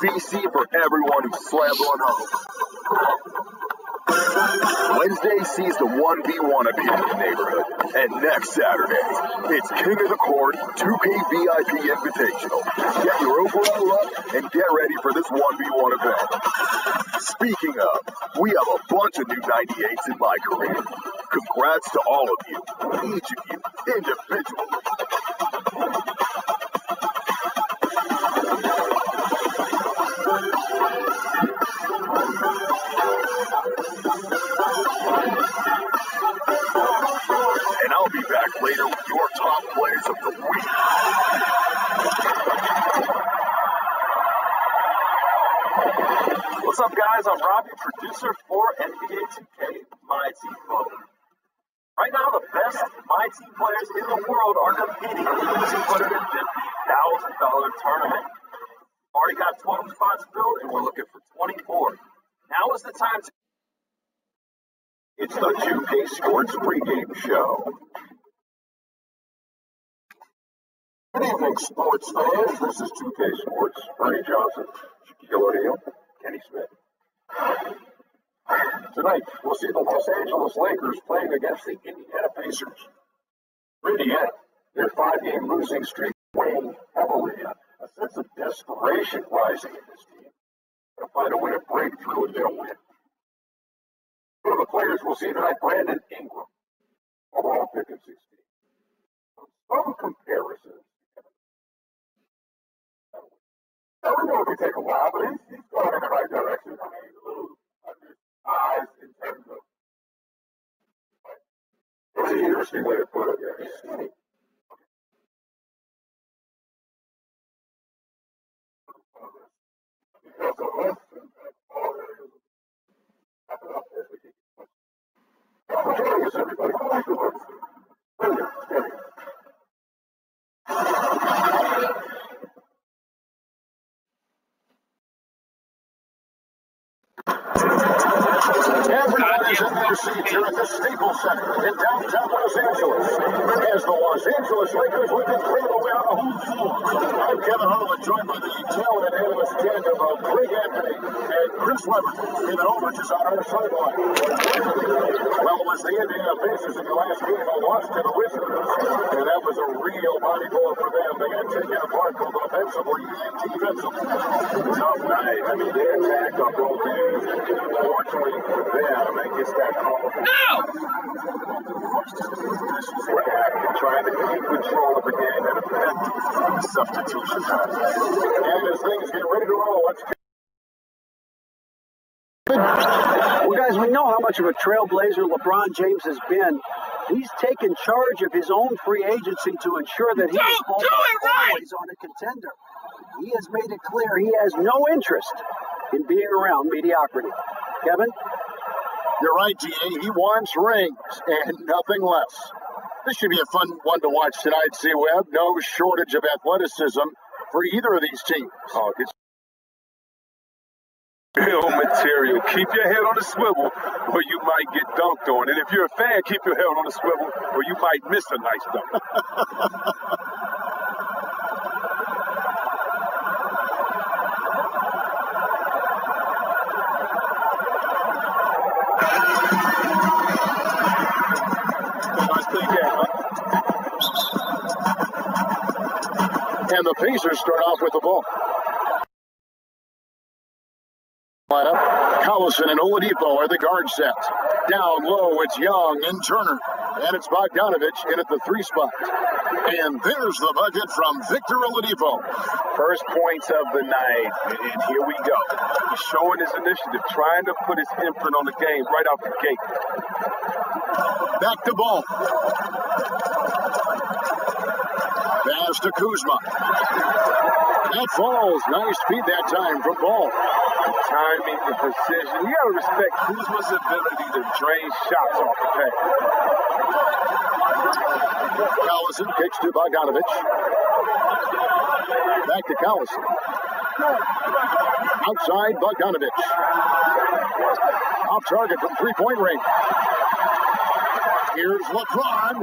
VC for everyone who slammed on home. Wednesday sees the 1v1 appear in the neighborhood. And next Saturday, it's King of the Court 2K VIP Invitational. Get your overall up and get ready for this 1v1 event. Speaking of, we have a bunch of new 98s in my career. Congrats to all of you, each of you, individually. And I'll be back later with your top players of the week. What's up, guys? I'm Robbie, producer for NBA 2K My Team Club. Right now, the best My Team players in the world are competing in the $250,000 tournament. Already got 12 spots filled, and we're looking for 24. Now is the time to... It's the 2K Sports pregame show. Good evening, sports fans. This is 2K Sports. Bernie Johnson, Shaquille O'Neal, Kenny Smith. Tonight, we'll see the Los Angeles Lakers playing against the Indiana Pacers. For Indiana, their 5-game losing streak weighing heavily. A sense of desperation rising in this team. They'll find a way to break through and they'll win. One of the players we'll see tonight, Brandon Ingram, overall pick in 16. Some comparisons. I don't know if he take a while, but he's going in the right direction. I mean, he's a little undersized in terms of. It's an interesting way to put it. Yeah, he's skinny. Everybody's in their seats here at the Staples Center in downtown Los Angeles as the Los Angeles Lakers look incredible on the home floor. I'm Kevin Harlan, joined by the talented analyst tandem of Greg Anthony and Chris Webber. David Aldridge is on our sideline. Well, it was the Indiana Pacers in the last game who lost to the Wizards, and that was a real body blow for them. They got taken apart both offensively and defensively. Tough night. I mean, they attacked on both ends. Fortunately for them, they just got called. No! What happened? Trying to keep control of the game and a substitution. And as things get ready to roll, let's get. Well, guys, we know how much of a trailblazer LeBron James has been. He's taken charge of his own free agency to ensure that he is always on a contender. He has made it clear he has no interest in being around mediocrity. Kevin? You're right, G.A. He wants rings and nothing less. This should be a fun one to watch tonight, C-Web. No shortage of athleticism for either of these teams. Oh, it's real material. Keep your head on the swivel or you might get dunked on. And if you're a fan, keep your head on the swivel or you might miss a nice dunk. And the Pacers start off with the ball. Lineup, Collison and Oladipo are the guard sets. Down low, it's Young and Turner. And it's Bogdanovich in at the 3 spot. And there's the bucket from Victor Oladipo. First points of the night, and here we go. He's showing his initiative, trying to put his imprint on the game right out the gate. Back to Ball. Pass to Kuzma. That falls. Nice feed that time from Ball. The timing, the precision. You got to respect Kuzma's ability to drain shots off the pass. Collison kicks to Bogdanovich. Back to Collison. Outside Bogdanovich. Off target from 3-point range. Here's LeBron.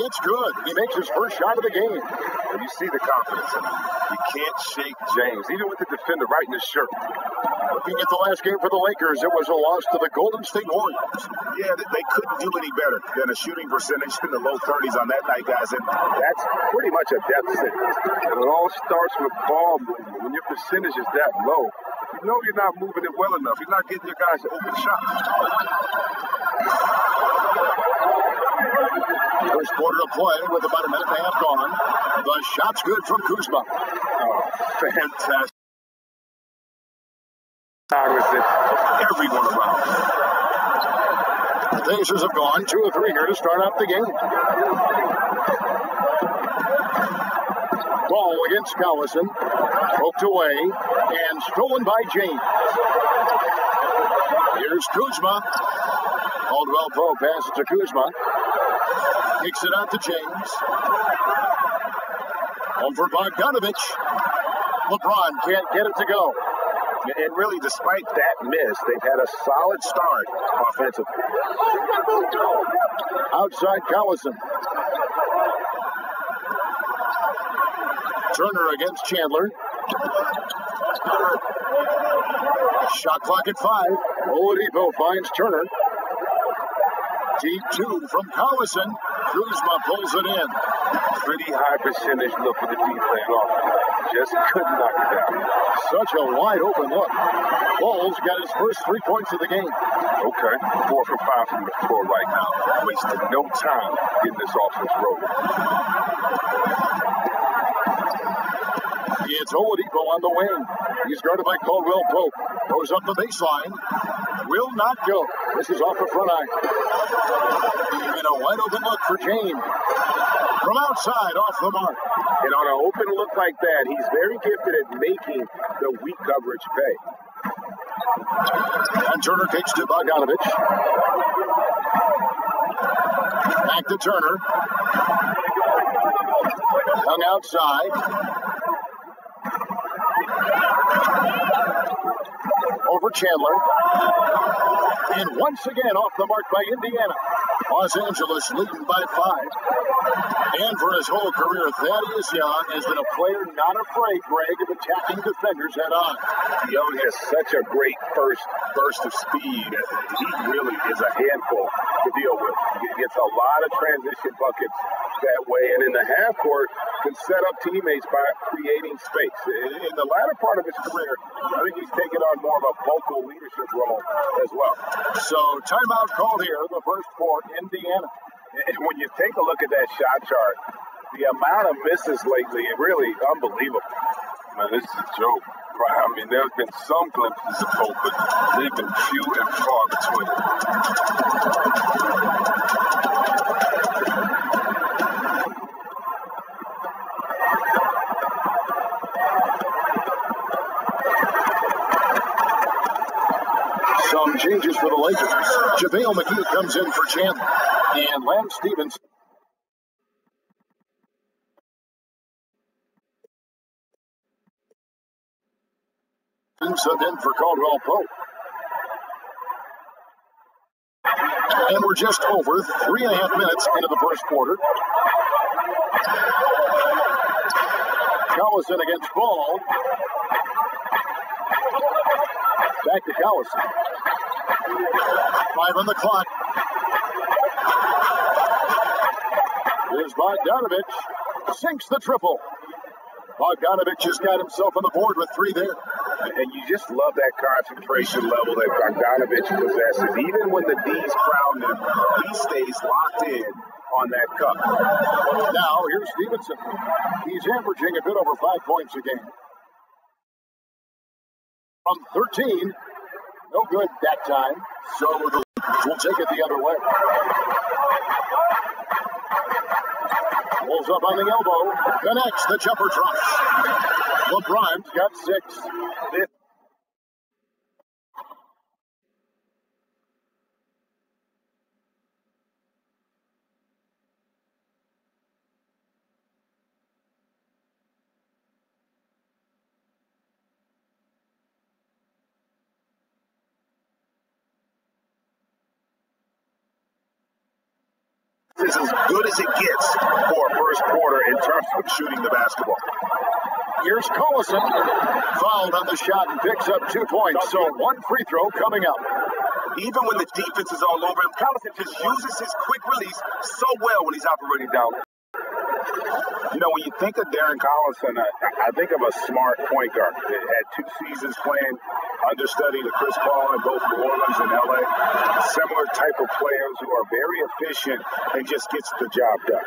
It's good. He makes his first shot of the game. And you see the confidence in him. You can't shake James, even with the defender right in his shirt. Looking at the last game for the Lakers, it was a loss to the Golden State Warriors. Yeah, they couldn't do any better than a shooting percentage in the low 30s on that night, guys. And that's pretty much a death sentence. And it all starts with ball movement. When your percentage is that low, you know you're not moving it well enough. You're not getting your guys open shots. First quarter of play with about a minute and a half gone. The shot's good from Kuzma. Oh, fantastic. Everyone around. The Pacers have gone 2 of 3 here to start out the game. Ball against Collison. Poked away and stolen by James. Here's Kuzma. Caldwell Pope passes to Kuzma. Kicks it out to James. Over Bogdanovich. LeBron can't get it to go. And really, despite that miss, they've had a solid start offensively. Outside Collison. Turner against Chandler. Shot clock at 5. Oladipo finds Turner. Deep 2 from Collison. Kuzma pulls it in. Pretty high percentage look for the D-plan offense. Just couldn't knock it down. Such a wide open look. Bulls got his first 3 points of the game. Okay, 4 for 5 from the floor right now. Wasted no time getting this offense rolling. It's Oladipo on the wing. He's guarded by Caldwell Pope. Goes up the baseline. Will not go. This is off the front eye. And a wide open look for James. From outside, off the mark. And on an open look like that, he's very gifted at making the weak coverage pay. And Turner kicks to Bogdanovich. Back to Turner. Hung outside. Over Chandler. And once again off the mark by Indiana. Los Angeles leading by 5. And for his whole career, Thaddeus Young has been a player not afraid, Greg, of attacking defenders head on. Young has such a great first burst of speed. He really is a handful to deal with. He gets a lot of transition buckets that way, and in the half court can set up teammates by creating space. In the latter part of his career, I think he's taken on more of a vocal leadership role as well. So timeout called here, the first for Indiana. And when you take a look at that shot chart, the amount of misses lately, it really unbelievable. Man, this is a joke. I mean, there's been some glimpses of hope, but they've been few and far between. Some changes for the Lakers. JaVale McGee comes in for Chandler. And Lance Stevens. Subbed in for Caldwell Pope. And we're just over 3.5 minutes into the first quarter. Collison against Ball. Back to Collison. 5 on the clock. Here's Bogdanovich. Sinks the triple. Bogdanovich just got himself on the board with 3 there. And you just love that concentration level that Bogdanovich possesses. Even when the D's crown him, he stays locked in on that cup. Now, here's Stevenson. He's averaging a bit over 5 points a game. From 13, no good that time. So the Lakers will take it the other way. Pulls up on the elbow. Connects the jumper drops. LeBron's got 6. is as good as it gets for a first quarter in terms of shooting the basketball. Here's Collison, fouled on the shot and picks up 2 points. So one free throw coming up. Even when the defense is all over him, Collison just uses his quick release so well when he's operating down. You know, when you think of Darren Collison, I think of a smart point guard that had 2 seasons playing understudy to Chris Paul in both New Orleans and LA. Similar type of players who are very efficient and just gets the job done.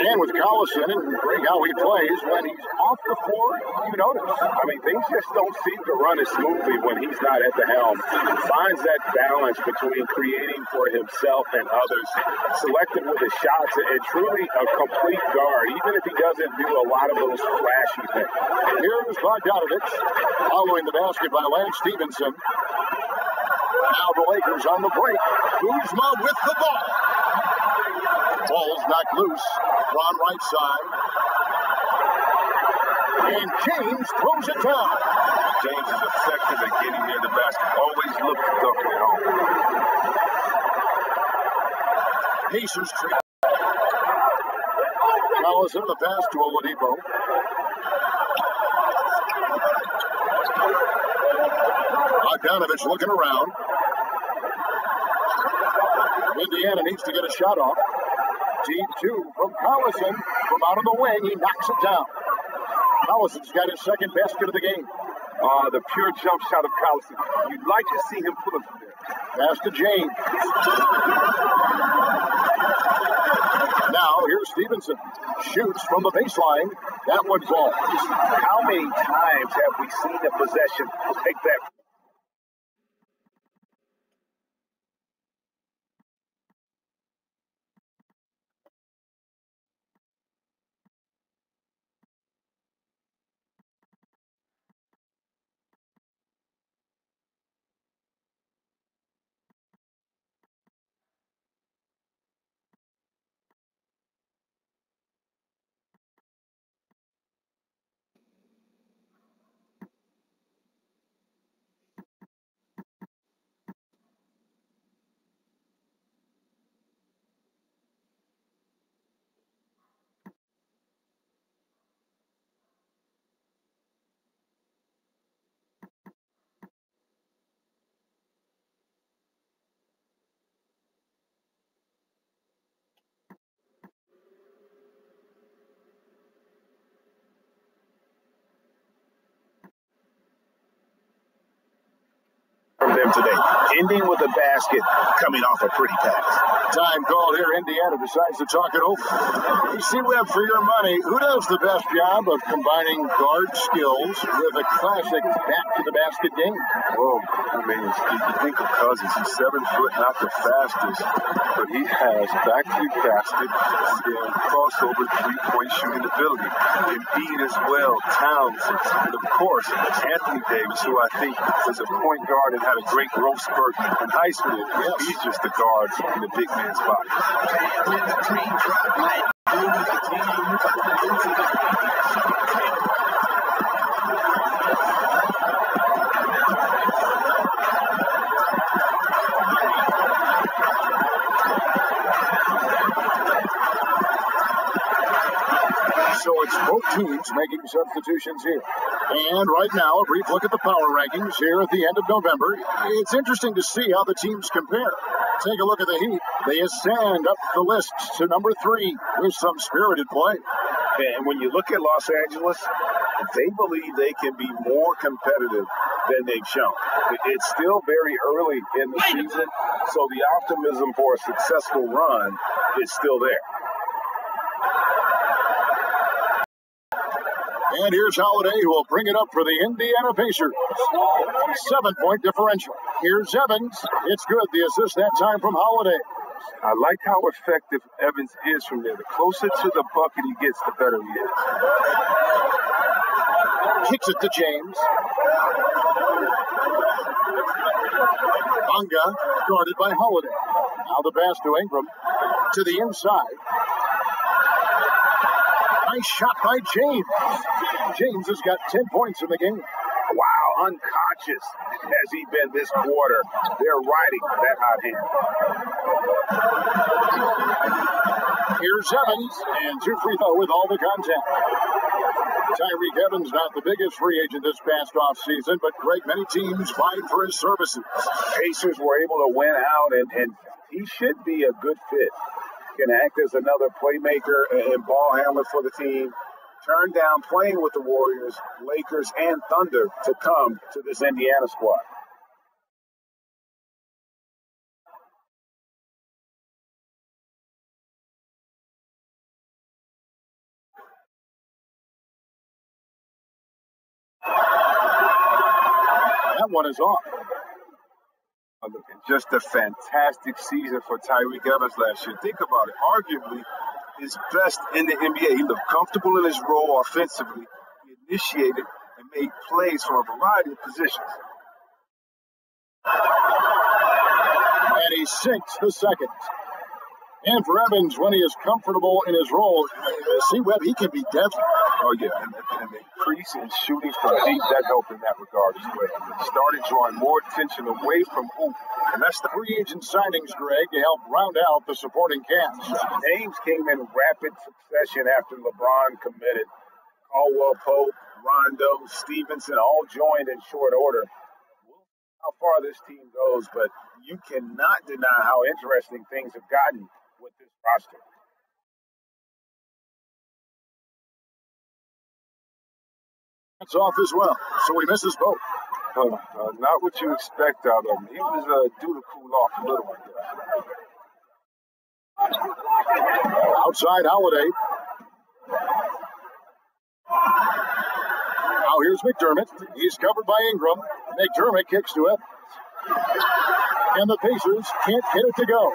And with Collison and how he plays, when he's off the floor, you notice. I mean, things just don't seem to run as smoothly when he's not at the helm. Finds that balance between creating for himself and others, selective with his shots, and truly a complete guard, even if he doesn't do a lot of those flashy things. Here's Bogdanovich, following the basket by Lance Stevenson. Now the Lakers on the break. Kuzma with the ball. Ball's knocked loose. On right side. And James throws it down. James is effective at getting near the basket. Always look to dunk it home. Pacers trip. Collison the pass to Oladipo. Bogdanovich looking around. Indiana needs to get a shot off. Deep 2 from Collison. From out of the wing, he knocks it down. Collison's got his second basket of the game. The pure jump shot of Collison. You'd like to see him put it from there. Pass to James. Now, here's Stevenson. Shoots from the baseline. That one falls. How many times have we seen a possession take that? From them today, ending with a basket, coming off a pretty pass. Time called here. Indiana decides to talk it over. EC Webb, for your money, who does the best job of combining guard skills with a classic back-to-the-basket game? Well, I mean, you think of Cousins. He's 7 foot, not the fastest, but he has back-to-the-basket and crossover three-point shooting ability. Embiid as well, Towns, and of course, Anthony Davis, who I think is a point guard and had a great growth spurt in high school. Yes. He's just the guard in the big man's body. So it's both teams making substitutions here. And right now, a brief look at the power rankings here at the end of November. It's interesting to see how the teams compare. Take a look at the Heat. They ascend up the list to number 3 with some spirited play. And when you look at Los Angeles, they believe they can be more competitive than they've shown. It's still very early in the season, so the optimism for a successful run is still there. And here's Holiday, who will bring it up for the Indiana Pacers. 7-point differential. Here's Evans. It's good. The assist that time from Holiday. I like how effective Evans is from there. The closer to the bucket he gets, the better he is. Kicks it to James. Bonga guarded by Holiday. Now the pass to Ingram. To the inside. Nice shot by James. James has got 10 points in the game. Wow, unconscious has he been this quarter. They're riding that hot hand. Here's Evans, and 2 free throw with all the contact. Tyreke Evans, not the biggest free agent this past offseason, but great many teams vying for his services. Pacers were able to win out, and he should be a good fit. Can act as another playmaker and ball handler for the team. Turned down playing with the Warriors, Lakers, and Thunder to come to this Indiana squad. That one is off. Just a fantastic season for Tyreke Evans last year. Think about it. Arguably, his best in the NBA. He looked comfortable in his role offensively. He initiated and made plays from a variety of positions. And he sinks the second. And for Evans, when he is comfortable in his role, see, Webb, he can be deadly. Oh, yeah, and the increase in shooting from deep, that helped in that regard as well. He started drawing more attention away from hoop. And that's the free agent signings, Greg, to help round out the supporting cast. Names came in rapid succession after LeBron committed. Caldwell Pope, Rondo, Stevenson all joined in short order. We'll see how far this team goes, but you cannot deny how interesting things have gotten with this roster. That's off as well, so he misses both. Not what you expect out of him. He was due to cool off a little, I guess. Outside Holiday. Now here's McDermott. He's covered by Ingram. McDermott kicks to it. And the Pacers can't get it to go.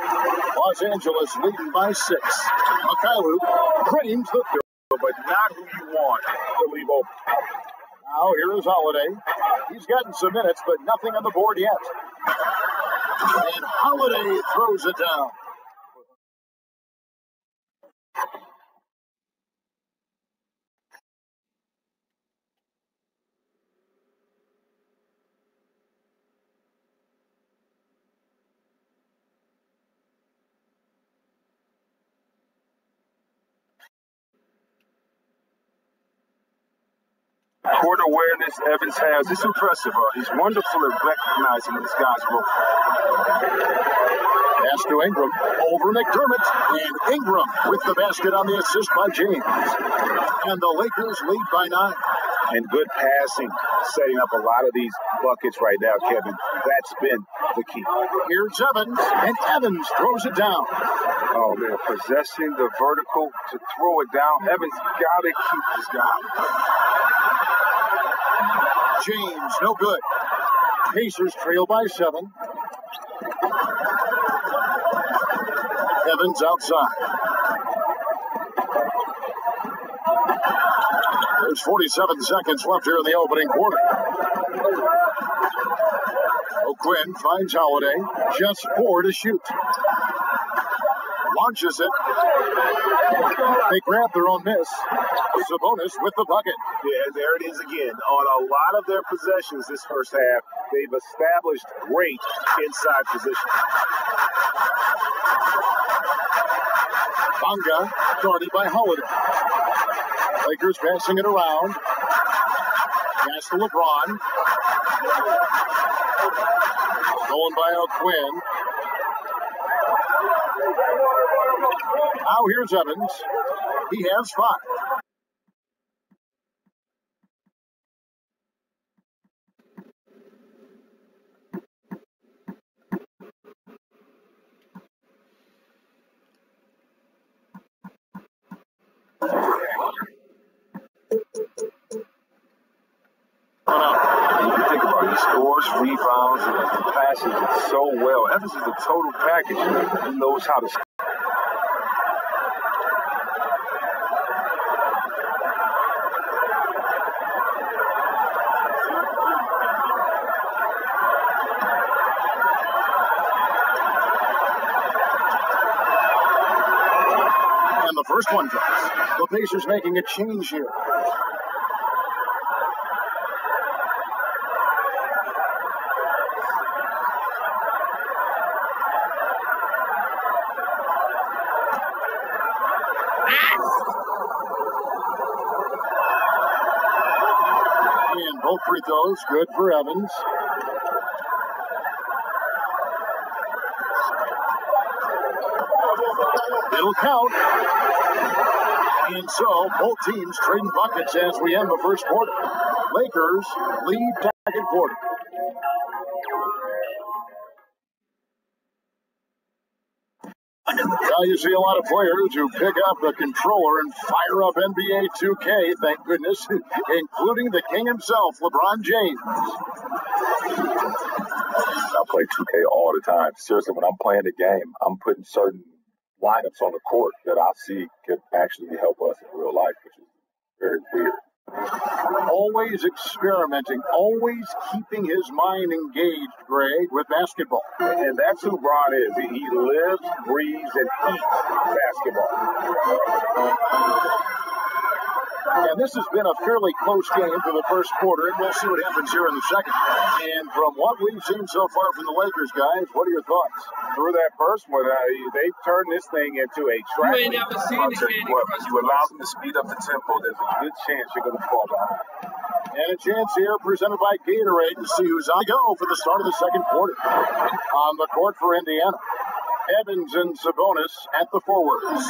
Los Angeles leading by 6. Mikhailuk creams the third. But not who you want to leave open. Now here is Holiday. He's gotten some minutes, but nothing on the board yet. And Holiday throws it down. Court awareness Evans has, it's impressive. He's wonderful at recognizing this guy's role. Pass to Ingram, over McDermott, and Ingram with the basket on the assist by James. And the Lakers lead by 9. And good passing, setting up a lot of these buckets right now, Kevin. That's been the key. Here's Evans, and Evans throws it down. Oh, man, possessing the vertical to throw it down. Evans got to keep this guy. James, no good. Pacers trail by 7. Evans outside. There's 47 seconds left here in the opening quarter. O'Quinn finds Holiday. Just 4 to shoot. Launches it. They grab their own miss. Sabonis with the bucket. Yeah, there it is again. On a lot of their possessions this first half, they've established great inside position. Bonga guarded by Holiday. Lakers passing it around. Pass to LeBron. Stolen by O'Quinn. Now here's Evans. He has 5. You think about it, he scores, rebounds, and passes it so well. Evans is a total package. He knows how to score. And the first one drops. The Pacers making a change here. And both free throws good for Evans. It'll count. And so both teams trading buckets as we end the first quarter. Lakers lead second quarter. Now you see a lot of players who pick up the controller and fire up NBA 2K, thank goodness, including the king himself, LeBron James. I play 2K all the time. Seriously, when I'm playing the game, I'm putting certain lineups on the court that I see could actually help us in real life, which is very weird. Always experimenting, always keeping his mind engaged, Greg, with basketball. And that's who Bron is. He lives, breathes, and eats basketball. And this has been a fairly close game for the first quarter, and we'll see what happens here in the second. And from what we've seen so far from the Lakers, guys, what are your thoughts? Through that first one, they've turned this thing into a track. You ain't never seen the Candy Crush. You allow them to speed up the tempo, there's a good chance you're going to fall behind. And a chance here presented by Gatorade to see who's on the go for the start of the second quarter. On the court for Indiana, Evans and Sabonis at the forwards.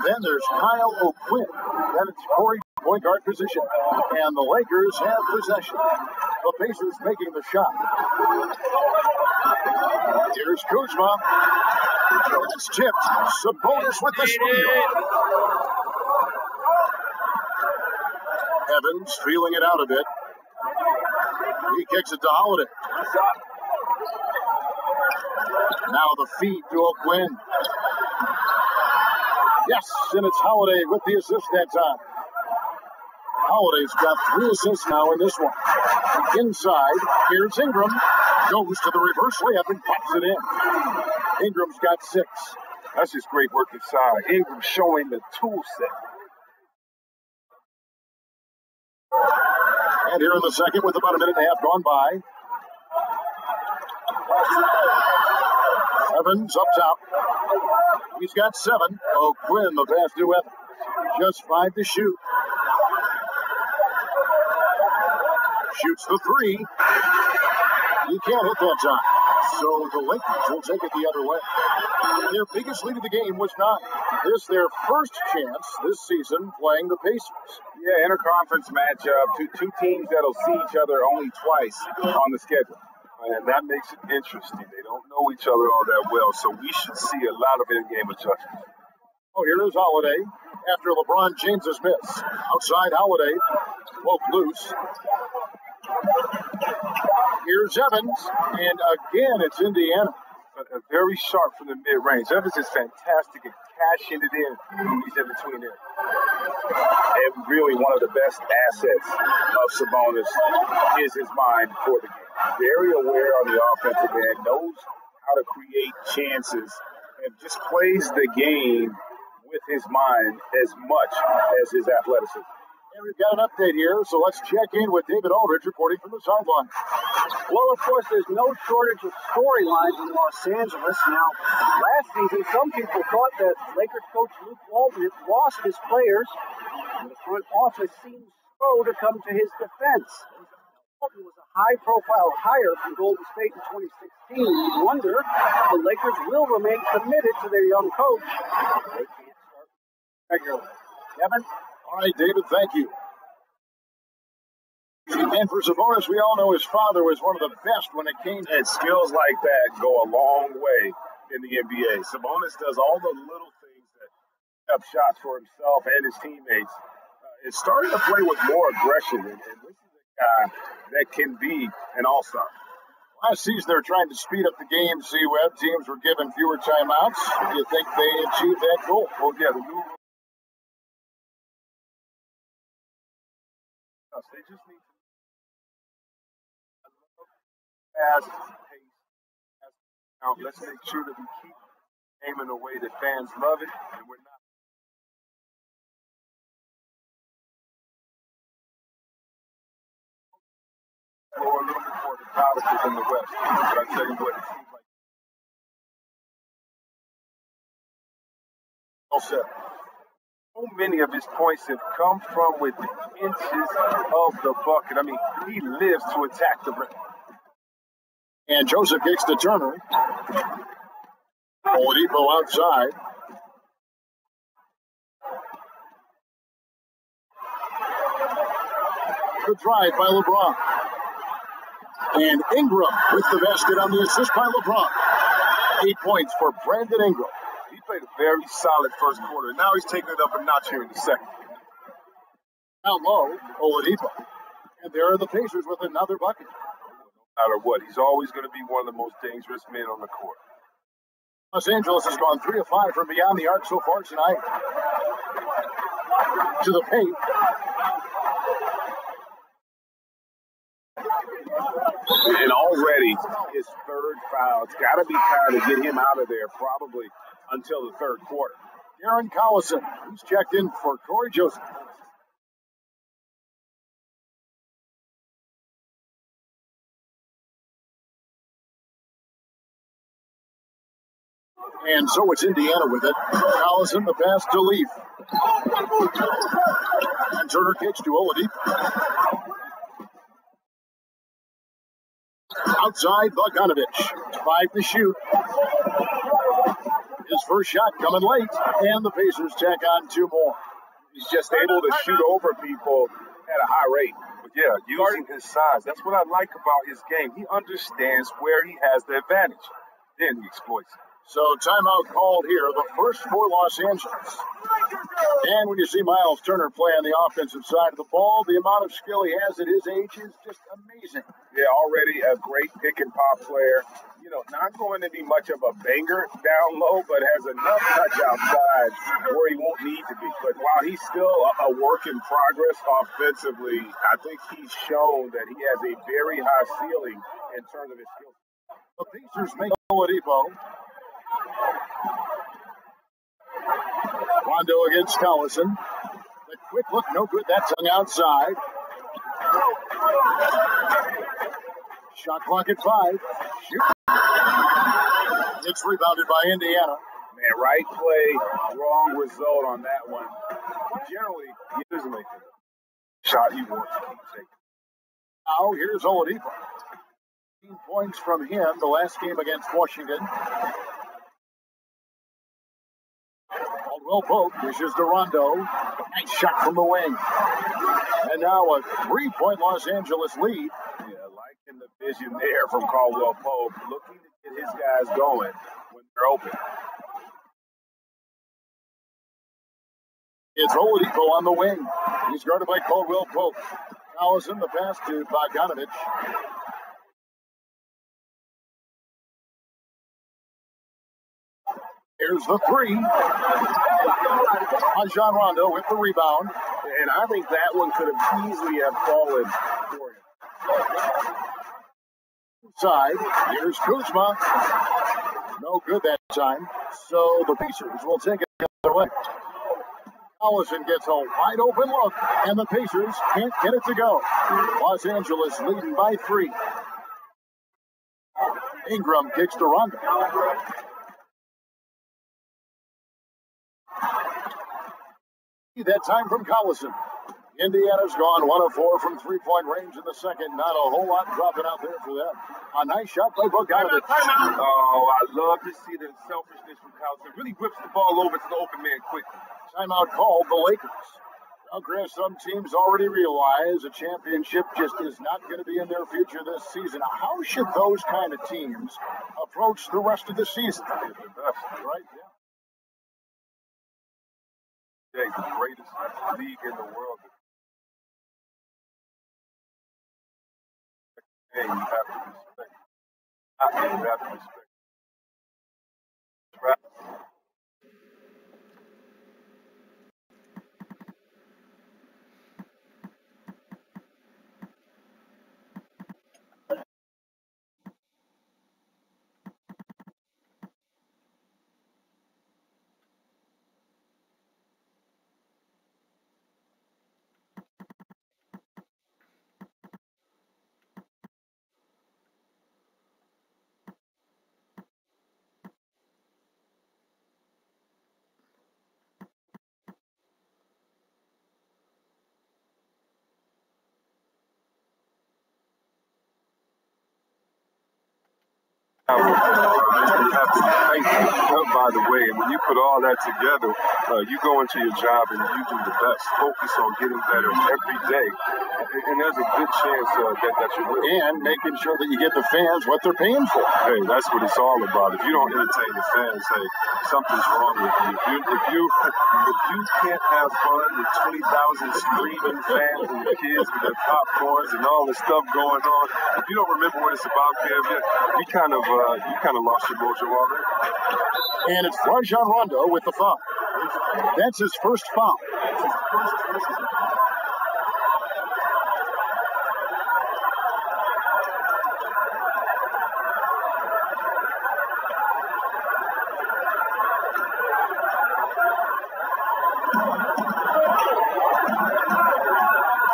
Then there's Kyle O'Quinn. Then it's Corey, point guard position. And the Lakers have possession. The Pacers making the shot. Here's Kuzma. It's tipped. Sabonis with the steal. Evans feeling it out a bit. He kicks it to Holiday. Now the feed to O'Quinn. Yes, and it's Holiday with the assist that time. Holiday's got 3 assists now in this one. Inside, here's Ingram. Goes to the reverse layup and pops it in. Ingram's got 6. That's just great work inside. Ingram showing the tool set. And here in the second with about a minute and a half gone by. Evans up top. He's got 7. O'Quinn, the pass to Evans. Just 5 to shoot. Shoots the 3. He can't hit that time. So the Lakers will take it the other way. Their biggest lead of the game was 9. This is their first chance this season playing the Pacers. Yeah, interconference matchup. Two teams that'll see each other only twice on the schedule. And that makes it interesting. They don't know each other all that well, so we should see a lot of in-game adjustments. Oh, here is Holiday after LeBron James's miss. Outside Holiday, broke loose. Here's Evans, and again it's Indiana. Very sharp from the mid-range. Evans is fantastic at cashing it in when he's in between there. And really one of the best assets of Sabonis is his mind for the game. Very aware on the offensive end, knows how to create chances, and just plays the game with his mind as much as his athleticism. And we've got an update here, so let's check in with David Aldridge reporting from the sideline. Well, of course, there's no shortage of storylines in Los Angeles. Now, last season, some people thought that Lakers coach Luke Walton had lost his players, and the front office seems slow to come to his defense. Walton was a high-profile hire from Golden State in 2016. You wonder if the Lakers will remain committed to their young coach. They can't start regularly. Kevin? All right, David, thank you. And for Sabonis, we all know his father was one of the best when it came to... And skills like that go a long way in the NBA. Sabonis does all the little things that have shots for himself and his teammates. Is starting to play with more aggression, and this is a guy that can be an all-star. Last season, they were trying to speed up the game. C-Web teams were given fewer timeouts. Do you think they achieved that goal? Well, yeah, the new they just need to fast pace. Now, let's make sure that we keep aiming the way that fans love it, and we're not. Or a little bit more the colleges in the West. But I tell you what, it seems like. Well said. So many of his points have come from within inches of the bucket. I mean, he lives to attack the rim. And Joseph kicks to Turner. Oladipo outside. The drive by LeBron. And Ingram with the basket on the assist by LeBron. 8 points for Brandon Ingram. He played a very solid first quarter. Now he's taking it up a notch here in the second. Down low, Oladipo. And there are the Pacers with another bucket. No matter what, he's always going to be one of the most dangerous men on the court. Los Angeles has gone 3 of 5 from beyond the arc so far tonight. To the paint. And already his third foul. It's got to be time to get him out of there probably until the third quarter. Darren Collison, he's checked in for Corey Joseph. And so it's Indiana with it. Collison, the pass to Leaf. And Turner kicks to Oladipo. Outside, Bogdanovich. 5 to shoot. His first shot coming late, and the Pacers tack on 2 more. He's just able to shoot over people at a high rate. But yeah, using his size. That's what I like about his game. He understands where he has the advantage. Then he exploits it. So timeout called here, the first for Los Angeles. And when you see Miles Turner play on the offensive side of the ball, the amount of skill he has at his age is just amazing. Yeah, already a great pick and pop player. You know, not going to be much of a banger down low, but has enough touch outside where he won't need to be. But while he's still a work in progress offensively, I think he's shown that he has a very high ceiling in terms of his skill. The Pacers make Oladipo. Rondo against Collison. The quick look, no good. That's hung outside. Shot clock at 5. Shoot. It's rebounded by Indiana. Man, right play, wrong result on that one. Generally, he doesn't make the shot he wants to keep taking. Now, here's Oladipo. 15 points from him the last game against Washington. Caldwell Pope dishes to Rondo. Nice shot from the wing. And now a 3-point Los Angeles lead. Yeah, liking the vision there from Caldwell Pope, looking to get his guys going when they're open. It's Oladipo on the wing. He's guarded by Caldwell Pope. Collison, the pass to Bogdanovich. Here's the 3. Rajon Rondo with the rebound. And I think that one could have easily have fallen for him. Side. Here's Kuzma. No good that time. So the Pacers will take it the other way. Collison gets a wide open look, and the Pacers can't get it to go. Los Angeles leading by 3. Ingram kicks to Rondo. That time from Collison. Indiana's gone 1 of 4 from 3-point range in the second. Not a whole lot dropping out there for them. A nice shot by Bogdanovich. Oh, I love to see the selfishness from Collison. Really whips the ball over to the open man quickly. Timeout called the Lakers. Now, Chris, some teams already realize a championship just is not going to be in their future this season. How should those kind of teams approach the rest of the season? Right? Yeah. The greatest league in the world. And you have to respect. You have to respect. Right. You have to be thankful, by the way. And when you put all that together, you go into your job and you do the best. Focus on getting better every day. And there's a good chance that you will. And making sure that you get the fans what they're paying for. Hey, that's what it's all about. If you don't entertain the fans, hey, something's wrong with you. If you can't have fun with 20,000 screaming fans and your kids with their popcorns and all the stuff going on, if you don't remember what it's about, Kevin, you kind of lost your mojo already. And it's Rajon Rondo with the foul. That's his first foul.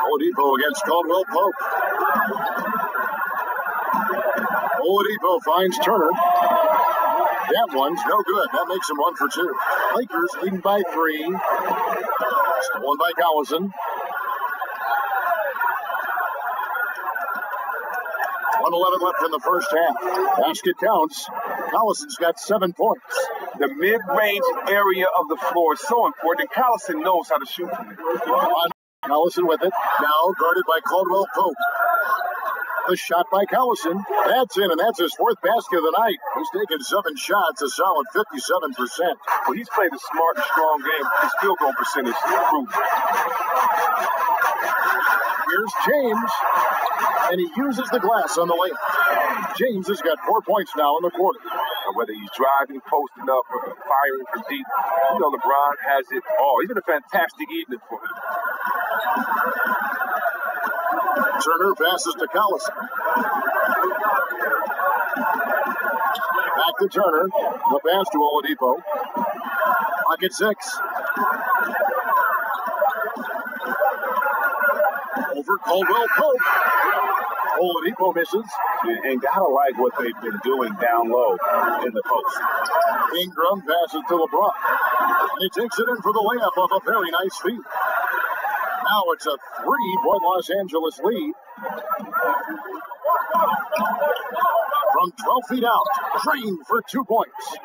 Oladipo against Caldwell Pope. Oladipo finds Turner. That one's no good. That makes him 1 for 2. Lakers leading by 3. Stolen by Collison. 1:11 left in the first half. Basket counts. Collison's got 7 points. The mid-range area of the floor is so important, and Collison knows how to shoot from it. Collison with it. Now guarded by Caldwell Pope. The shot by Collison. That's in, and that's his 4th basket of the night. He's taken 7 shots, a solid 57%. Well, he's played a smart and strong game. His field goal percentage improved. Here's James, and he uses the glass on the layup. James has got 4 points now in the quarter. Whether he's driving, posting up, or firing from deep, LeBron has it all. He's been a fantastic evening for him. Turner passes to Collison. Back to Turner. The pass to Oladipo. Pocket 6. Over Caldwell Pope. Oladipo misses. And gotta like what they've been doing down low in the post. Ingram passes to LeBron. And he takes it in for the layup off a very nice feed. Now it's a 3-point Los Angeles lead. From 12 feet out, Drain for 2 points.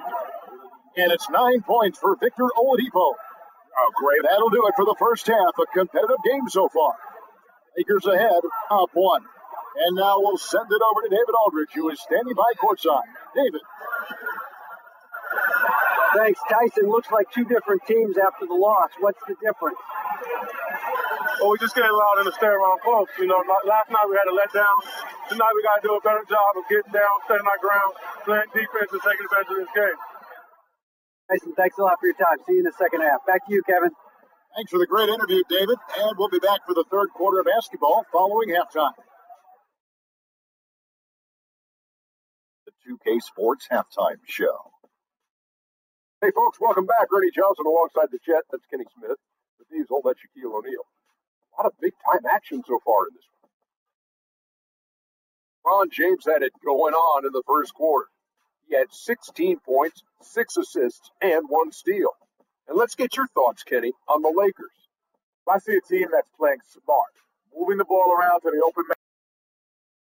And it's 9 points for Victor Oladipo. Oh, great. That'll do it for the first half. A competitive game so far. Lakers ahead, up 1. And now we'll send it over to David Aldridge, who is standing by courtside. David. Thanks, Tyson. Looks like 2 different teams after the loss. What's the difference? Well, we just get allowed in to stay around close. Last night we had a letdown. Tonight we got to do a better job of getting down, staying our ground, playing defense, and taking advantage of this game. Tyson, thanks a lot for your time. See you in the second half. Back to you, Kevin. Thanks for the great interview, David. And we'll be back for the third quarter of basketball following halftime. The 2K Sports Halftime Show. Hey, folks, welcome back. Ernie Johnson alongside the Jet. That's Kenny Smith. The Diesel, that's Shaquille O'Neal. A lot of big-time action so far in this one. LeBron James had it going on in the first quarter. He had 16 points, 6 assists, and 1 steal. And let's get your thoughts, Kenny, on the Lakers. If I see a team that's playing smart, moving the ball around to the open man,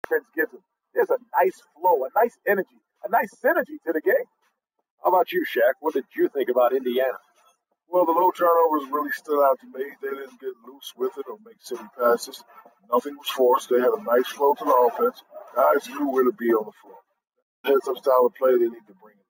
defense gives them. There's a nice flow, a nice energy, a nice synergy to the game. How about you, Shaq? What did you think about Indiana? Well, the low turnovers really stood out to me. They didn't get loose with it or make silly passes. Nothing was forced. They had a nice flow to the offense. Guys knew where to be on the floor. They had some style of play they need to bring in.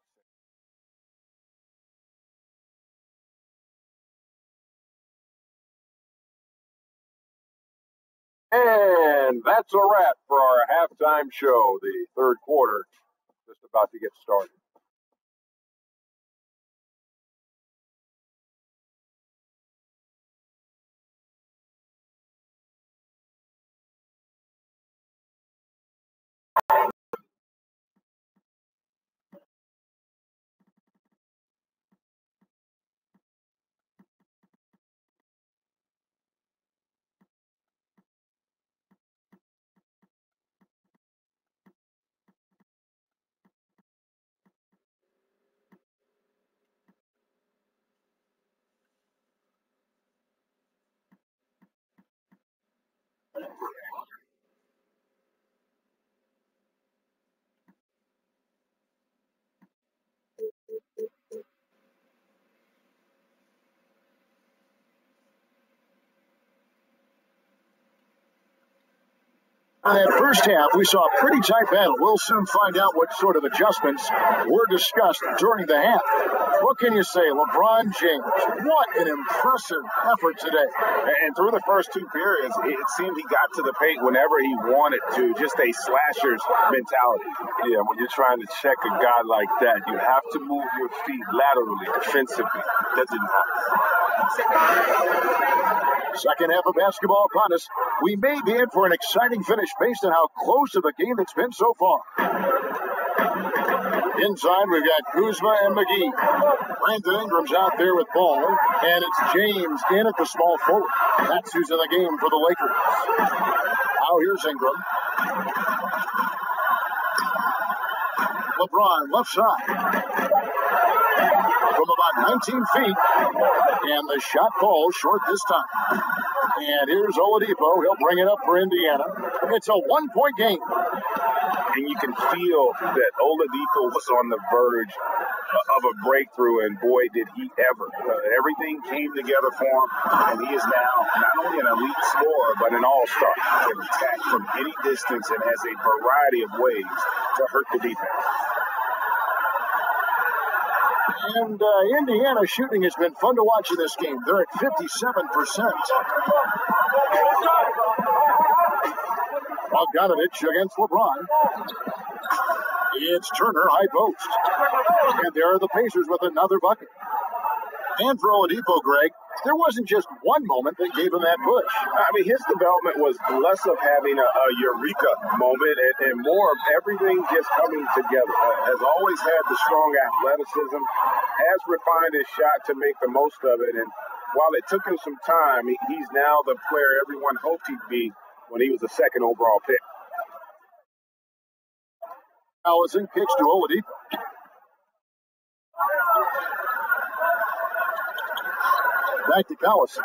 And that's a wrap for our halftime show. The third quarter just about to get started. In that first half, we saw a pretty tight battle. We'll soon find out what sort of adjustments were discussed during the half. What can you say, LeBron James? What an impressive effort today. And through the first two periods, it seemed he got to the paint whenever he wanted to, just a slasher's mentality. Yeah, when you're trying to check a guy like that, you have to move your feet laterally, defensively. That didn't happen. Second half of basketball upon us. We may be in for an exciting finish based on how close of a game it's been so far. Inside, we've got Kuzma and McGee. Brandon Ingram's out there with ball, and it's James in at the small forward. That's who's in the game for the Lakers. Now here's Ingram. LeBron left side. From about 19 feet, and the shot falls short this time. And here's Oladipo. He'll bring it up for Indiana. It's a one-point game. And you can feel that Oladipo was on the verge of a breakthrough, and boy, did he ever. Everything came together for him, and he is now not only an elite scorer, but an all-star. He can attack from any distance and has a variety of ways to hurt the defense. And Indiana shooting has been fun to watch in this game. They're at 57%. Bogdanovich against LeBron. It's Turner, high post. And there are the Pacers with another bucket. And for Oladipo, Greg, there wasn't just one moment that gave him that push. I mean, his development was less of having a eureka moment and more of everything just coming together. Has always had the strong athleticism, has refined his shot to make the most of it. And while it took him some time, he's now the player everyone hoped he'd be when he was the second overall pick. Allison kicks to Oladipo. Back to Collison.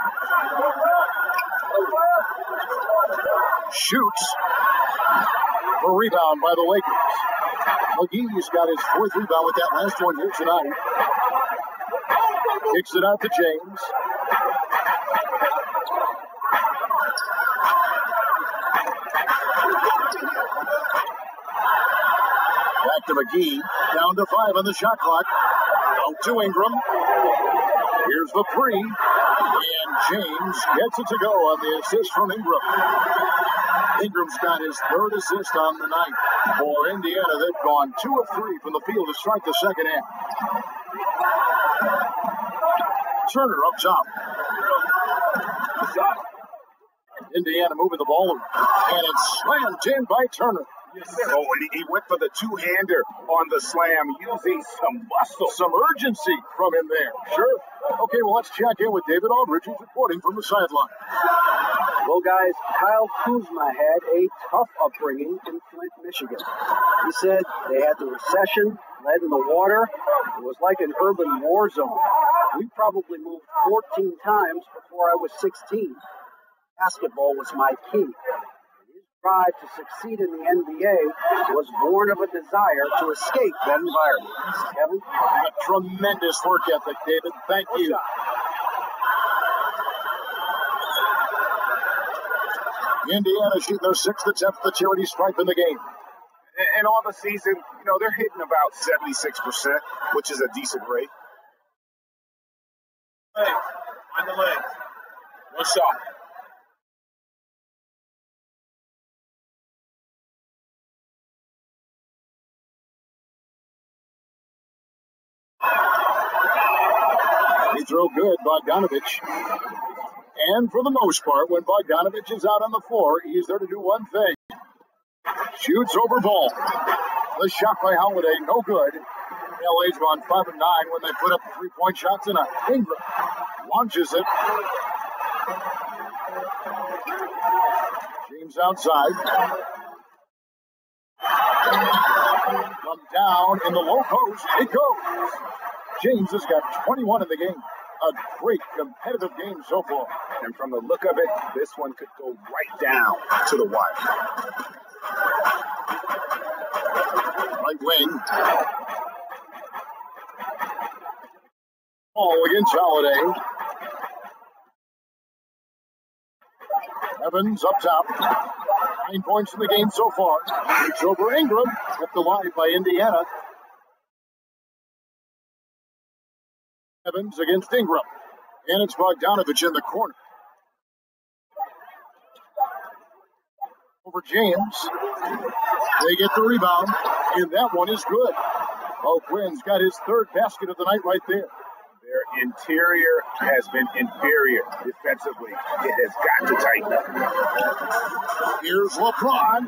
Shoots. A rebound by the Lakers. McGee's got his fourth rebound with that last one here tonight. Kicks it out to James. Back to McGee. Down to 5 on the shot clock. Out to Ingram. Here's the three. And James gets it to go on the assist from Ingram. Ingram's got his third assist on the night. For Indiana, they've gone 2 of 3 from the field to start the second half. Turner up top. Indiana moving the ball, and it's slammed in by Turner. Oh, and he went for the two-hander on the slam, using some muscle. Some urgency from him there. Sure. Okay, well, let's check in with David Aldridge, who's reporting from the sideline. Well, guys, Kyle Kuzma had a tough upbringing in Flint, Michigan. He said they had the recession, lead in the water. It was like an urban war zone. We probably moved 14 times before I was 16. Basketball was my key. Drive to succeed in the NBA was born of a desire to escape that environment. Kevin? A tremendous work ethic, David. Thank you. Indiana shooting their 6th attempt at the charity stripe in the game. And on the season, they're hitting about 76%, which is a decent rate. Legs. On the legs. One shot. He throw good, Bogdanovich. And for the most part, when Bogdanovich is out on the floor, he's there to do one thing. Shoots over ball. The shot by Holiday, no good. LA's gone 5 of 9 when they put up a 3-point shot tonight. Ingram launches it. James outside. From down in the low post, it goes. James has got 21 in the game. A great competitive game so far. And from the look of it, this one could go right down to the wire. Right wing. Ball against Holiday. Evans up top. 9 points in the game so far. It's over Ingram. Kept alive by Indiana. Evans against Ingram. And it's Bogdanovich in the corner. Over James. They get the rebound. And that one is good. Quinn's got his third basket of the night right there. Their interior has been inferior defensively. It has got to tighten up. Here's LeBron,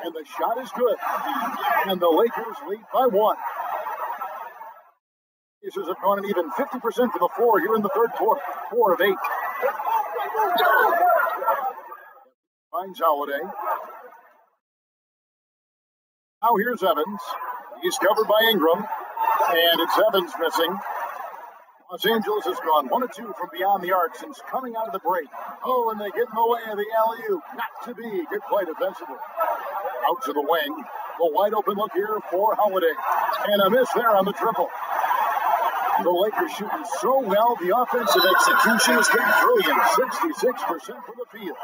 and the shot is good. And the Lakers lead by 1. Pacers have gone an even 50% from the floor here in the third quarter. 4 of 8. Finds Holiday. Now here's Evans. He's covered by Ingram, and it's Evans missing. Los Angeles has gone 1 of 2 from beyond the arc since coming out of the break. And they get in the way of the alley-oop. Not to be. Good play defensively. Out to the wing. The wide open look here for Holiday. And a miss there on the triple. The Lakers shooting so well. The offensive execution has been brilliant. 66% from the field.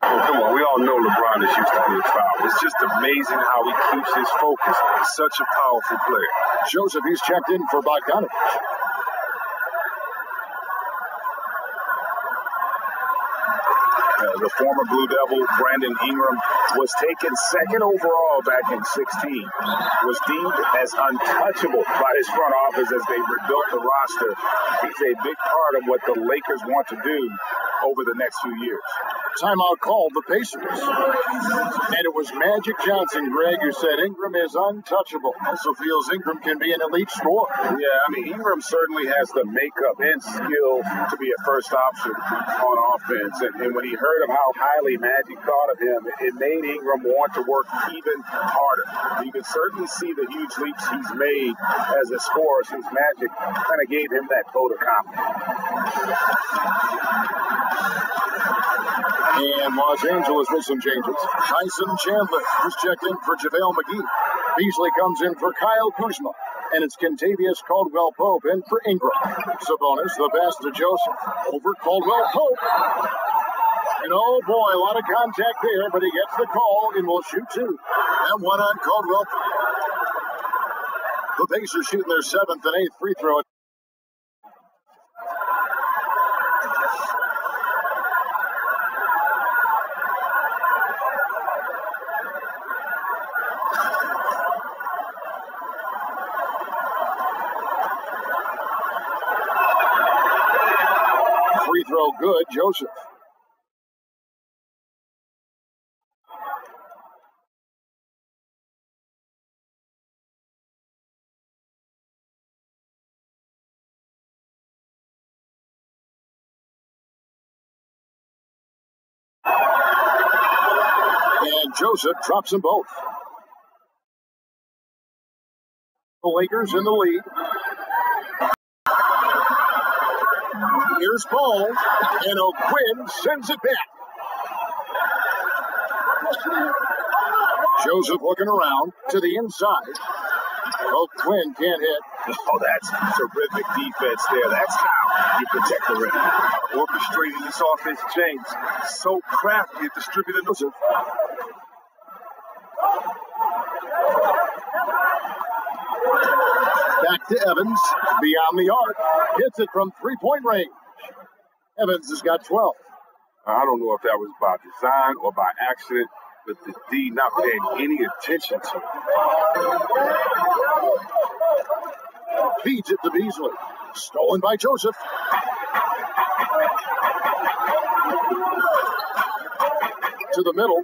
Come on, we all know LeBron is used to being fouled. It's just amazing how he keeps his focus. He's such a powerful player. Joseph, he's checked in for Bogdanovich. The former Blue Devil, Brandon Ingram, was taken second overall back in 16, was deemed as untouchable by his front office as they rebuilt the roster. He's a big part of what the Lakers want to do over the next few years. Timeout called the Pacers. And it was Magic Johnson, Greg, who said Ingram is untouchable. Also feels Ingram can be an elite scorer. Yeah, I mean, Ingram certainly has the makeup and skill to be a first option on offense. And when he heard of how highly Magic thought of him, it made Ingram want to work even harder. You can certainly see the huge leaps he's made as a scorer since Magic kind of gave him that vote of confidence. And Los Angeles with some changes. Tyson Chandler is checked in for JaVale McGee. Beasley comes in for Kyle Kuzma. And it's Kentavious Caldwell-Pope in for Ingram. Sabonis, the pass to Joseph. Over Caldwell-Pope. And oh boy, a lot of contact there, but he gets the call and will shoot 2. And one on Caldwell. The Pacers shooting their 7th and 8th free throw. Free throw good, Joseph. And Joseph drops them both. The Lakers in the lead. Here's Paul, and O'Quinn sends it back. Joseph looking around to the inside. O'Quinn can't hit. Oh, that's terrific defense there. That's how you protect the rim. Orchestrating this offense, James. So crafty at distributing those. Back to Evans, beyond the arc. Hits it from three-point range. Evans has got 12. I don't know if that was by design or by accident, but the D not paying any attention to it. Feeds it to Beasley. Stolen by Joseph. To the middle.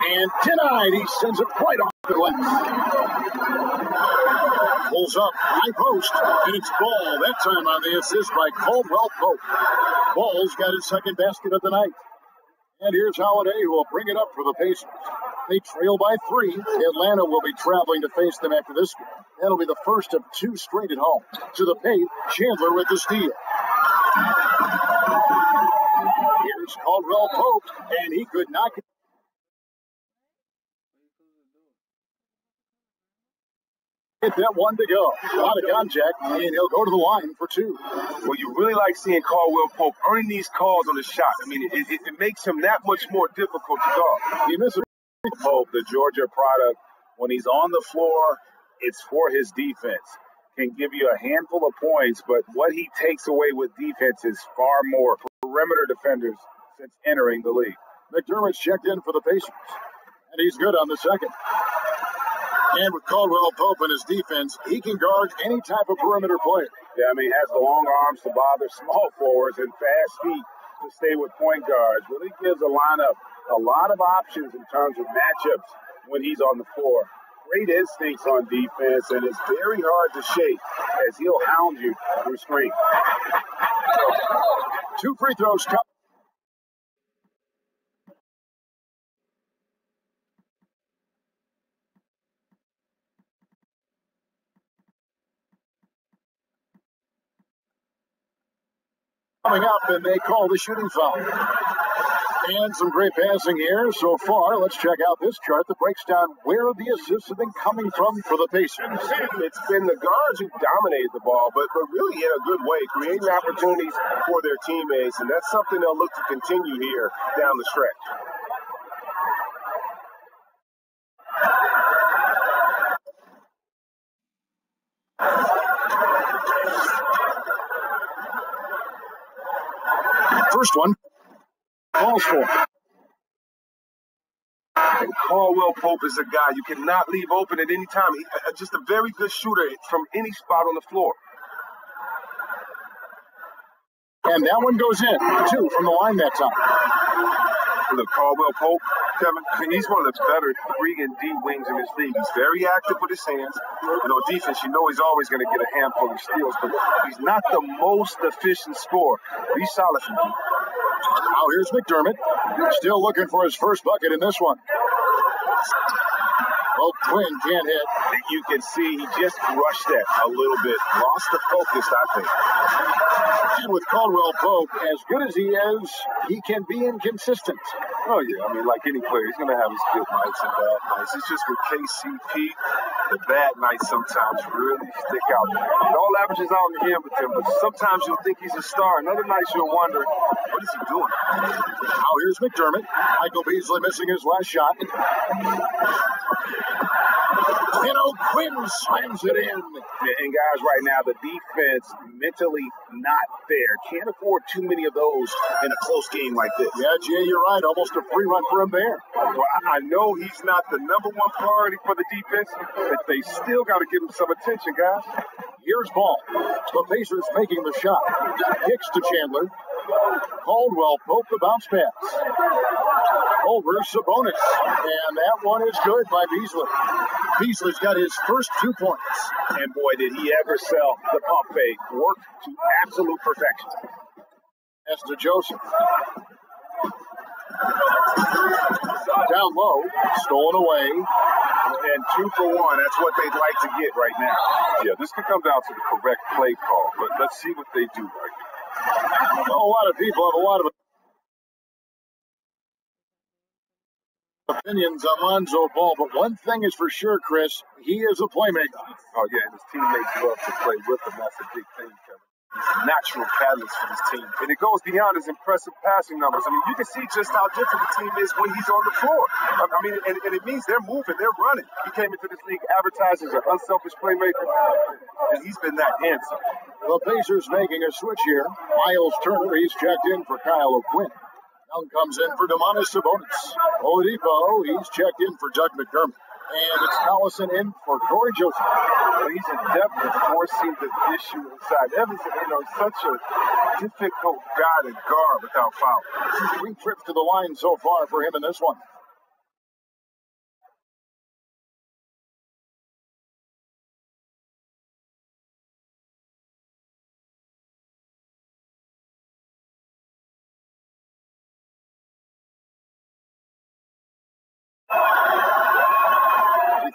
And denied. He sends it right off the left. Pulls up, high post, and it's Ball. That time on the assist by Caldwell-Pope. Ball's got his second basket of the night. And here's Holiday, who will bring it up for the Pacers. They trail by 3. Atlanta will be traveling to face them after this game. That'll be the first of 2 straight at home. To the paint, Chandler with the steal. Here's Caldwell Pope, and he could not get. Hit that one to go. A lot of contact, and he'll go to the line for 2. Well, you really like seeing Caldwell Pope earning these calls on the shot. I mean, it makes him that much more difficult to guard. He misses. Pope, the Georgia product, when he's on the floor, it's for his defense. Can give you a handful of points, but what he takes away with defense is far more perimeter defenders since entering the league. McDermott's checked in for the Pacers, and he's good on the second. And with Caldwell Pope in his defense, he can guard any type of perimeter player. Yeah, I mean, he has the long arms to bother small forwards and fast feet to stay with point guards. Really gives a lineup a lot of options in terms of matchups when he's on the floor. Great instincts on defense, and it's very hard to shake as he'll hound you through screen. 2 free throws. Coming up, and they call the shooting foul. And some great passing here so far. Let's check out this chart that breaks down where the assists have been coming from for the Pacers. It's been the guards who dominated the ball, but really in a good way, creating opportunities for their teammates, and that's something they'll look to continue here down the stretch. First one. Calls for. And Caldwell Pope is a guy you cannot leave open at any time. He's just a very good shooter from any spot on the floor. And that one goes in. 2 from the line that time. Look, Caldwell Pope, Kevin, he's one of the better 3 and D wings in this league. He's very active with his hands. Defense, he's always going to get a handful of steals, but he's not the most efficient scorer. He's solid from deep. Now here's McDermott, still looking for his first bucket in this one. Well, Quinn can't hit. You can see he just rushed that a little bit. Lost the focus, I think. And with Caldwell Pope, as good as he is, he can be inconsistent. Oh, yeah. I mean, like any player, he's going to have his good nights and bad nights. It's just with KCP, the bad nights sometimes really stick out. It all averages out in the end with him, but sometimes you'll think he's a star. And other nights you'll wonder, what is he doing? Now here's McDermott. Michael Beasley missing his last shot. Quinn slams it in. And guys, right now, the defense mentally not there. Can't afford too many of those in a close game like this. Yeah, Jay, you're right. Almost a free run for him there. Well, I know he's not the number 1 priority for the defense, but they still got to give him some attention, guys. Here's Ball. The Pacers making the shot. Kicks to Chandler. Caldwell Pope the bounce pass. Over Sabonis. And that one is good by Beasley. Beasley's got his first 2 points. And boy, did he ever sell the pump fake. Worked to absolute perfection. As to Joseph. Down low. Stolen away. And 2 for 1. That's what they'd like to get right now. Yeah, this could come down to the correct play call, but let's see what they do right here. A lot of people have a lot of opinions on Lonzo Ball, but one thing is for sure, Chris, he is a playmaker. Oh, yeah, and his teammates love to play with him. That's a big thing, Kevin. He's a natural catalyst for this team. And it goes beyond his impressive passing numbers. I mean, you can see just how different the team is when he's on the floor. I mean, and it means they're moving, they're running. He came into this league advertised as an unselfish playmaker, and he's been that handsome. The Pacers making a switch here. Miles Turner, he's checked in for Kyle O'Quinn. Young comes in for Domantas Sabonis. Oladipo, he's checked in for Doug McDermott. And it's Collison in for Corey Joseph. He's adept at forcing the issue inside. Evans, such a difficult guy to guard without foul. 3 trips to the line so far for him in this one.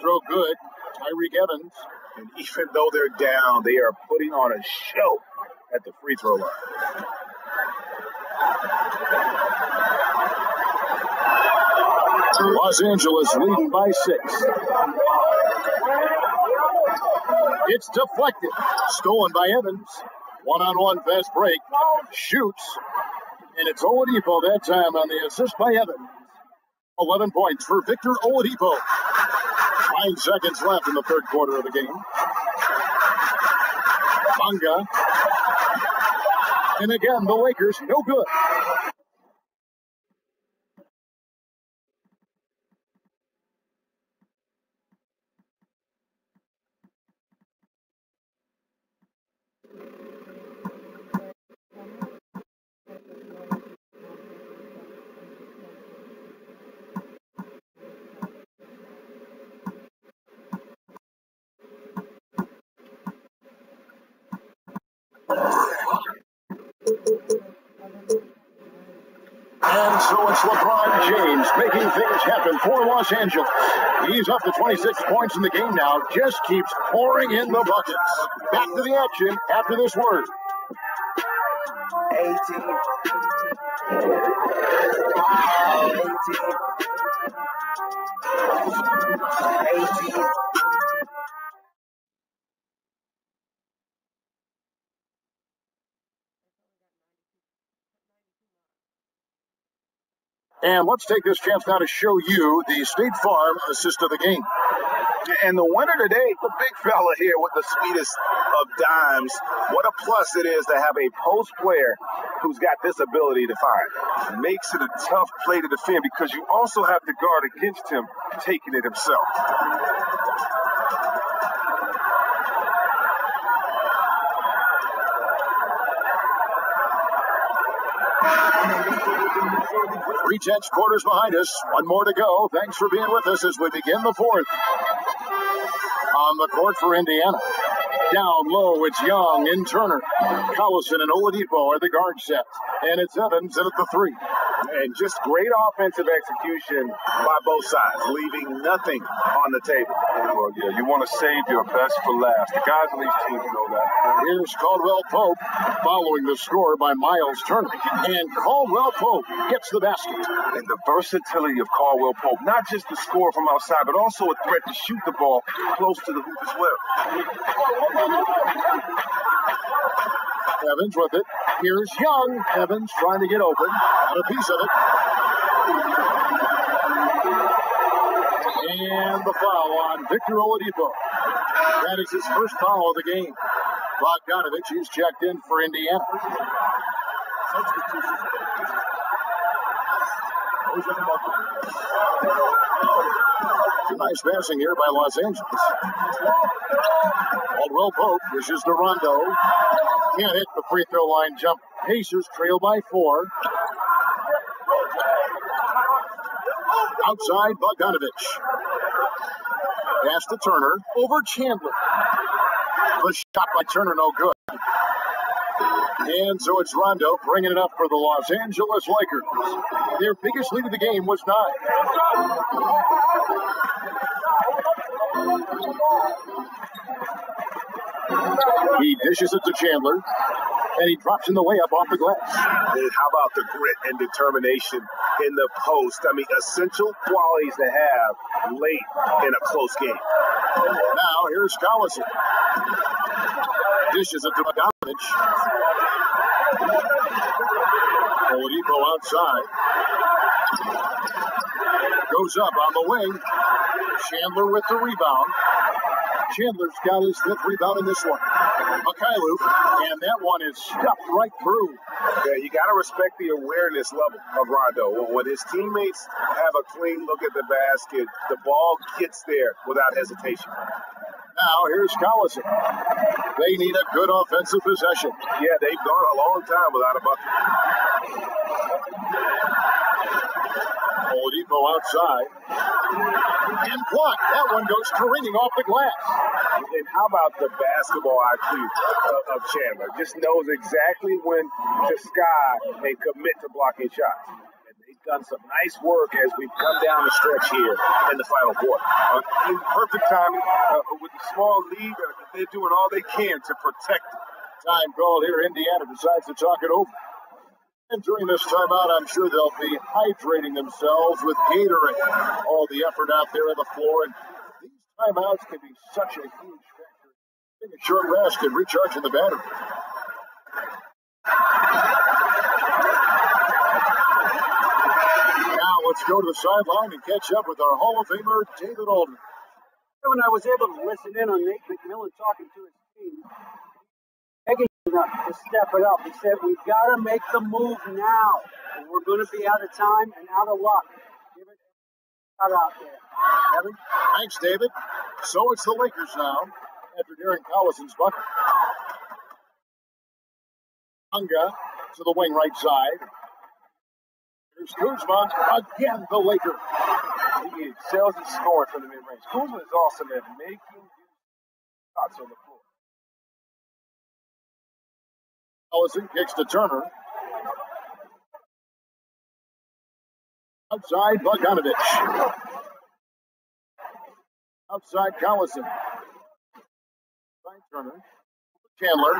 throw good. Tyreek Evans. And even though they're down, they are putting on a show at the free throw line. Los Angeles leading by 6. It's deflected. Stolen by Evans. One-on-one fast break. Shoots. And it's Oladipo that time on the assist by Evans. 11 points for Victor Oladipo. 9 seconds left in the third quarter of the game. Bonga. And again, the Lakers, no good. And so it's LeBron James making things happen for Los Angeles. He's up to 26 points in the game now. Just keeps pouring in the buckets. Back to the action after this word. 18. And let's take this chance now to show you the State Farm assist of the game. And the winner today, the big fella here with the sweetest of dimes. What a plus it is to have a post player who's got this ability to find. Makes it a tough play to defend because you also have to guard against him taking it himself. Three-tenths quarters behind us. One more to go. Thanks for being with us as we begin the fourth. On the court for Indiana. Down low, it's Young in Turner. Collison and Oladipo are the guard set. And it's Evans in at the 3. And just great offensive execution by both sides, leaving nothing on the table. Well, yeah, you want to save your best for last. The guys on these teams know that. Here's Caldwell Pope following the score by Miles Turner. And Caldwell Pope gets the basket. And the versatility of Caldwell Pope, not just the score from outside, but also a threat to shoot the ball close to the hoop as well. Evans with it. Here's Young. Evans trying to get open. Got a piece of it. And the foul on Victor Oladipo. That is his first foul of the game. Bogdanovich is checked in for Indiana. Nice passing here by Los Angeles. Caldwell Pope pushes to Rondo. Can't hit the free throw line jump. Pacers trail by 4. Outside, Bogdanovich. Pass to Turner. Over Chandler. The shot by Turner, no good. And so it's Rondo bringing it up for the Los Angeles Lakers. Their biggest lead of the game was 9. He dishes it to Chandler, and he drops in the layup off the glass. And how about the grit and determination in the post? I mean, essential qualities to have late in a close game. Now here's Collison. Dishes it to Bogdanovich. Oladipo outside. Goes up on the wing. Chandler with the rebound. Chandler's got his 5th rebound in this one. Mikhailuk, and that one is stuffed right through. Yeah, you got to respect the awareness level of Rondo. When his teammates have a clean look at the basket, the ball gets there without hesitation. Now here's Collison. They need a good offensive possession. Yeah, they've gone a long time without a bucket. Oladipo outside. And blocked. That one goes careening off the glass. And how about the basketball IQ of Chandler? Just knows exactly when to sky and commit to blocking shots. And they done some nice work as we've come down the stretch here in the final quarter. In perfect timing, with a small lead, they're doing all they can to protect it. Time called here. Indiana decides to talk it over. And during this timeout, I'm sure they'll be hydrating themselves with Gatorade. All the effort out there on the floor. And these timeouts can be such a huge factor. Taking a short rest and recharging the battery. Now let's go to the sideline and catch up with our Hall of Famer, David Aldridge. When I was able to listen in on Nate McMillan talking to his team, begging them to step it up. He said, we've got to make the move now, or we're going to be out of time and out of luck. Give it a shot out there. Kevin? Thanks, David. So it's the Lakers now, after Darren Collison's bucket. Unga to the wing right side. Here's Kuzma, again the Laker. He excels in scoring from the mid-range. Kuzma is awesome at making shots on the floor. Collison kicks to Turner. Outside, Bogdanovich. Outside, Collison. Outside, Turner. Chandler.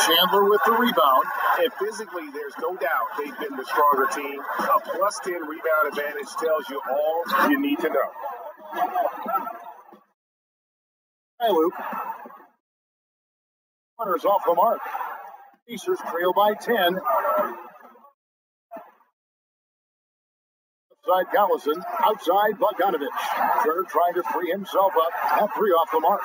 Chandler with the rebound. And physically, there's no doubt they've been the stronger team. A plus 10 rebound advantage tells you all you need to know. Hey, Luke. Runners off the mark. Pacers trail by 10. Outside Collison. Outside Bogdanovich. Turner trying to free himself up. That three off the mark.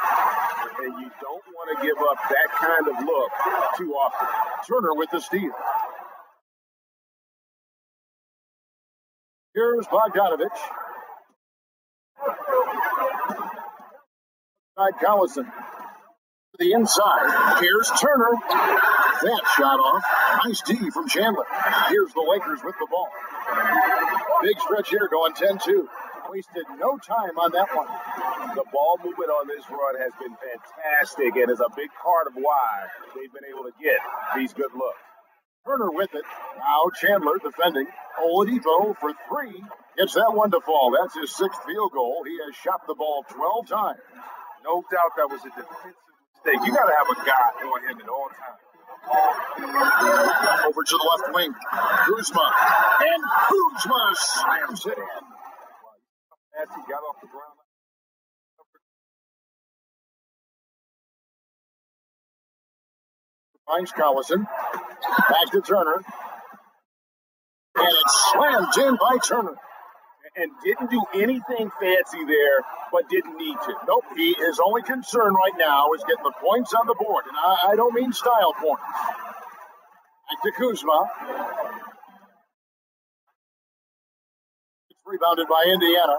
And you don't want to give up that kind of look too often. Turner with the steal. Here's Bogdanovich. Outside Collison. To the inside. Here's Turner. That shot off. Nice D from Chandler. Here's the Lakers with the ball. Big stretch here going 10-2. Wasted no time on that one. The ball movement on this run has been fantastic and is a big part of why they've been able to get these good looks. Turner with it. Now Chandler defending. Oladipo for three. Gets that one to fall. That's his sixth field goal. He has shot the ball 12 times. No doubt that was a defensive mistake. You got to have a guy on him at all times. Over to the left wing. Kuzma. And Kuzma slams it in. As he got off the ground. Finds Collison. Back to Turner. And it's slammed in by Turner. And didn't do anything fancy there, but didn't need to. Nope, his only concern right now is getting the points on the board. And I don't mean style points. Back to Kuzma. It's rebounded by Indiana.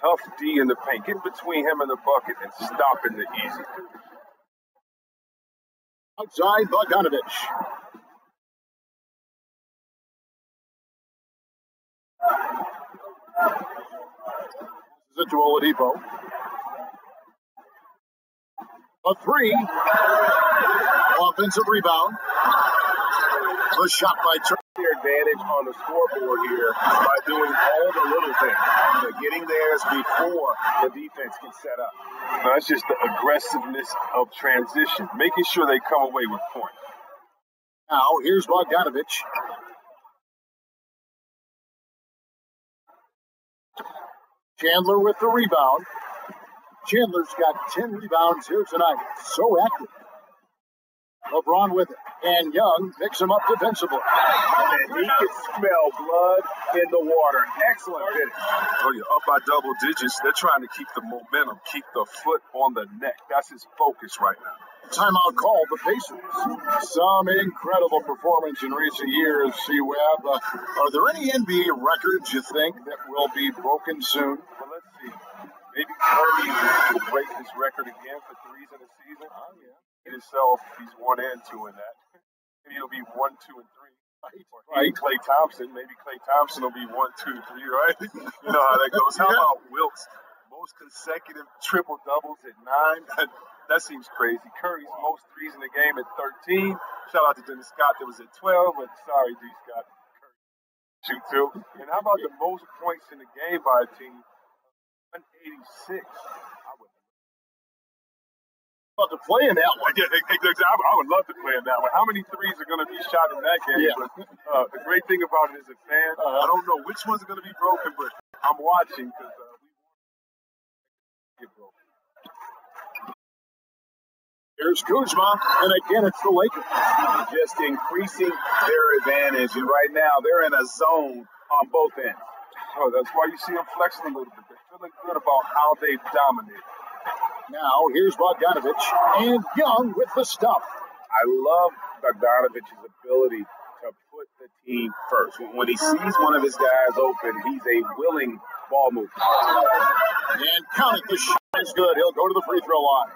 Tough D in the paint. Get between him and the bucket and stopping the easy. Outside, Bogdanovich. This is it to Oladipo. A three. Offensive rebound. The shot by Turner. Their advantage on the scoreboard here by doing all the little things, getting theirs before the defense can set up. No, it's just the aggressiveness of transition, making sure they come away with points. Now, here's Bogdanovich. Chandler with the rebound. Chandler's got 10 rebounds here tonight. So active. LeBron with it. And Young picks him up defensively. And he can smell blood in the water. Excellent finish. Oh, yeah, up by double digits. They're trying to keep the momentum, keep the foot on the neck. That's his focus right now. Timeout called the Pacers. Some incredible performance in recent years, C-Web. Are there any NBA records you think that will be broken soon? Well, let's see. Maybe Curry will break this record again for threes in a season. Oh, yeah. Himself, he's 1 and 2 in that. Maybe he'll be 1, 2, and 3. Right. Klay Thompson, maybe Klay Thompson will be 1, 2, 3, right? You know how that goes. How about Wilt's most consecutive triple doubles at 9? That seems crazy. Curry's most threes in the game at 13. Shout out to Dennis Scott that was at 12, but sorry, D. Scott. shoot too. And how about the most points in the game by a team? 186. Love to play in that one. Yeah, exactly. I would love to play in that one. How many threes are going to be shot in that game? Yeah. But, the great thing about it as a fan, I don't know which ones are going to be broken, but I'm watching because we get broken. Here's Kuzma, and again it's the Lakers. Just increasing their advantage, and right now they're in a zone on both ends. Oh, that's why you see them flexing a little bit. They're feeling good about how they dominate. Now here's Bogdanovich, and Young with the stuff. I love Bogdanovich's ability to put the team first. When he sees one of his guys open, he's a willing ball mover. And count it, the shot is good. He'll go to the free throw line.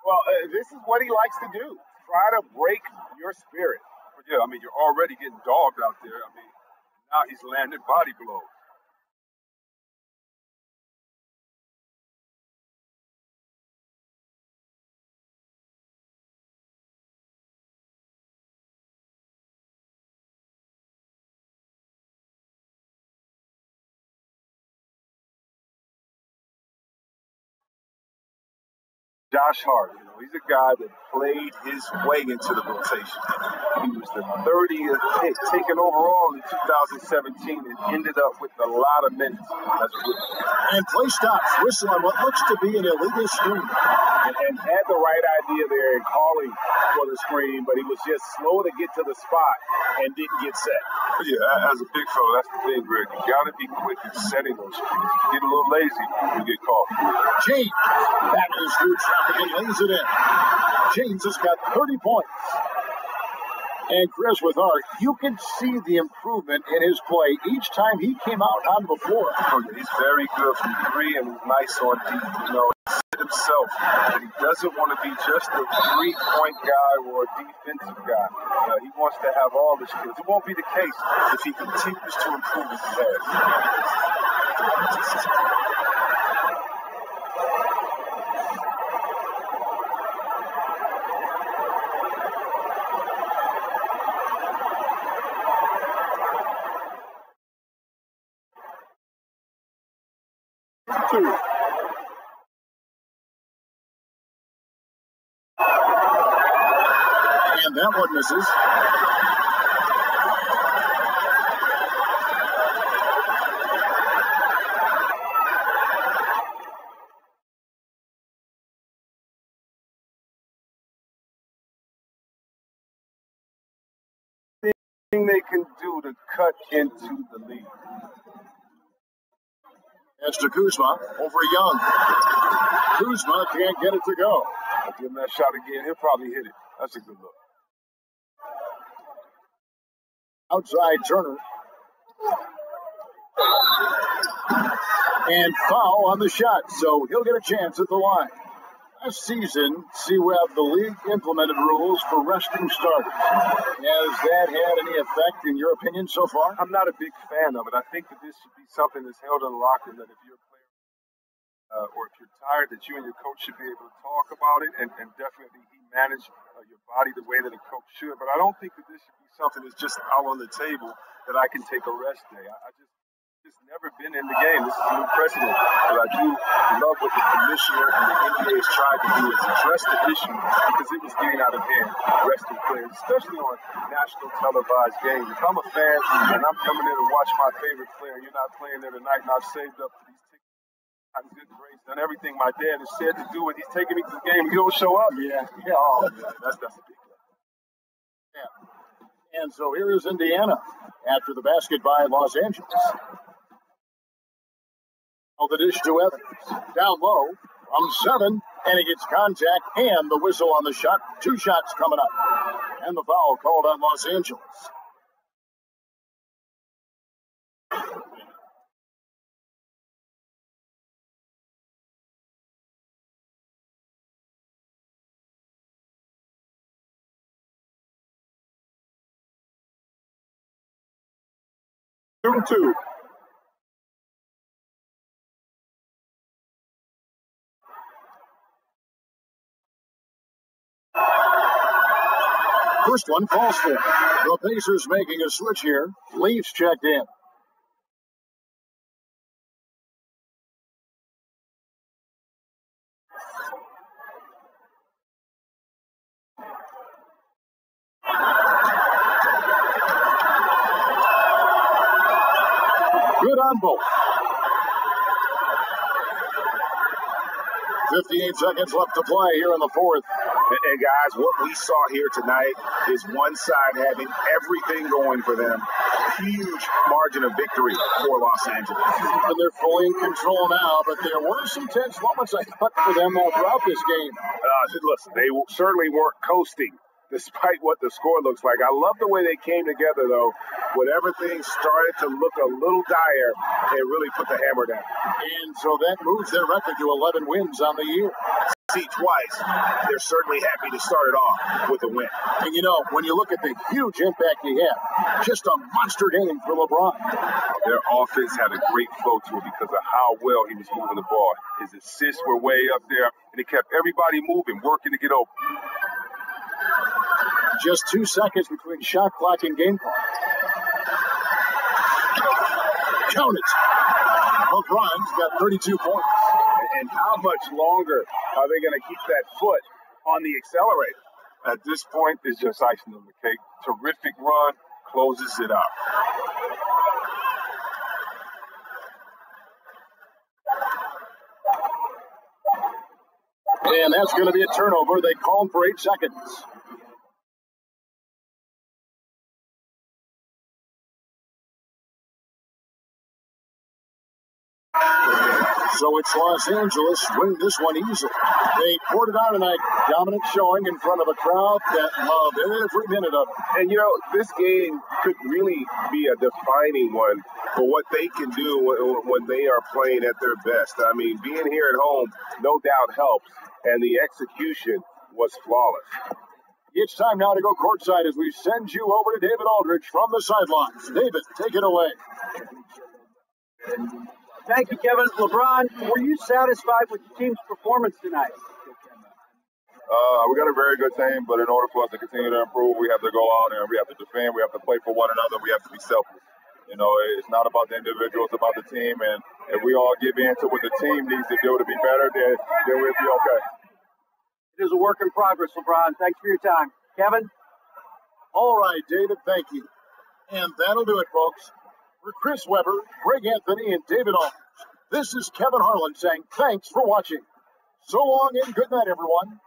Well, this is what he likes to do. Try to break your spirit. But yeah, I mean, you're already getting dogged out there. I mean, now he's landing body blows. Josh Hart, he's a guy that played his way into the rotation. He was the 30th pick taken overall in 2017 and ended up with a lot of minutes. That's good. And play stops. Whistle on what looks to be an illegal screen. And had the right idea there in calling for the screen, but he was just slow to get to the spot and didn't get set. Yeah, as a big fella, that's the thing, Greg. You got to be quick in setting those screens. If you get a little lazy, you get caught. James, that is through traffic and lays it in. James has got 30 points. And Chris, with Art, you can see the improvement in his play each time he came out on the floor. Oh, yeah, he's very good from three and he's nice on deep. He said himself that he doesn't want to be just a three-point guy or a defensive guy. He wants to have all the skills. It won't be the case if he continues to improve as he has. And that one misses. Thing they can do to cut into the lead. That's to Kuzma over Young. Kuzma can't get it to go. I'll give him that shot again. He'll probably hit it. That's a good look. Outside Turner. And foul on the shot, so he'll get a chance at the line. Last season, CWeb, the league implemented rules for resting starters. Has that had any effect, in your opinion, so far? I'm not a big fan of it. I think that this should be something that's held in the locker room, that if you're a player or if you're tired, that you and your coach should be able to talk about it and definitely manage your body the way that a coach should. But I don't think that this should be something that's just out on the table that I can take a rest day. I just never been in the game. This is a new precedent. But I do love what the commissioner and the NBA has tried to do, is address the issue because it was getting out of hand, resting players, especially on national televised games. If I'm a fan and I'm coming in to watch my favorite player, you're not playing there tonight, and I've saved up for these tickets, I'm good grades, done everything my dad has said to do, and he's taking me to the game, and you don't show up. That's a big deal. Yeah. And so here is Indiana after the basket by Los Angeles. The dish to Evans. Down low from 7, and he gets contact and the whistle on the shot. 2 shots coming up. And the foul called on Los Angeles. Two. First one falls for. The Pacers making a switch here. Leafs checked in. on both. 58 seconds left to play here in the fourth. And guys, what we saw here tonight is one side having everything going for them. Huge margin of victory for Los Angeles. And they're fully in control now, but there were some tense moments, I thought, for them all throughout this game. Listen, they certainly weren't coasting, despite what the score looks like. I love the way they came together, though. Whenever things started to look a little dire, they really put the hammer down. And so that moves their record to 11 wins on the year. See, twice, they're certainly happy to start it off with a win. And you know, when you look at the huge impact he had, just a monster game for LeBron. Their offense had a great flow to it because of how well he was moving the ball. His assists were way up there, and he kept everybody moving, working to get open. Just 2 seconds between shot clock and game clock. Count it. LeBron's got 32 points. And how much longer are they going to keep that foot on the accelerator? At this point, it's just icing on the cake. Terrific run, closes it out. And that's going to be a turnover. They called for 8 seconds. So it's Los Angeles winning this one easily. They poured it out tonight, dominant showing in front of a crowd that loved every minute of it. And, you know, this game could really be a defining one for what they can do when they are playing at their best. I mean, being here at home, no doubt helps, and the execution was flawless. It's time now to go courtside as we send you over to David Aldridge from the sidelines. David, take it away. Thank you, Kevin. LeBron, were you satisfied with the team's performance tonight? We got a very good team, but in order for us to continue to improve, we have to go out and we have to defend, we have to play for one another, we have to be selfless. You know, it's not about the individual, it's about the team, and if we all give in to what the team needs to do to be better, then we'll be okay. It is a work in progress, LeBron. Thanks for your time. Kevin? All right, David, thank you. And that'll do it, folks. For Chris Webber, Greg Anthony, and David Aldridge, this is Kevin Harlan saying thanks for watching. So long and good night, everyone.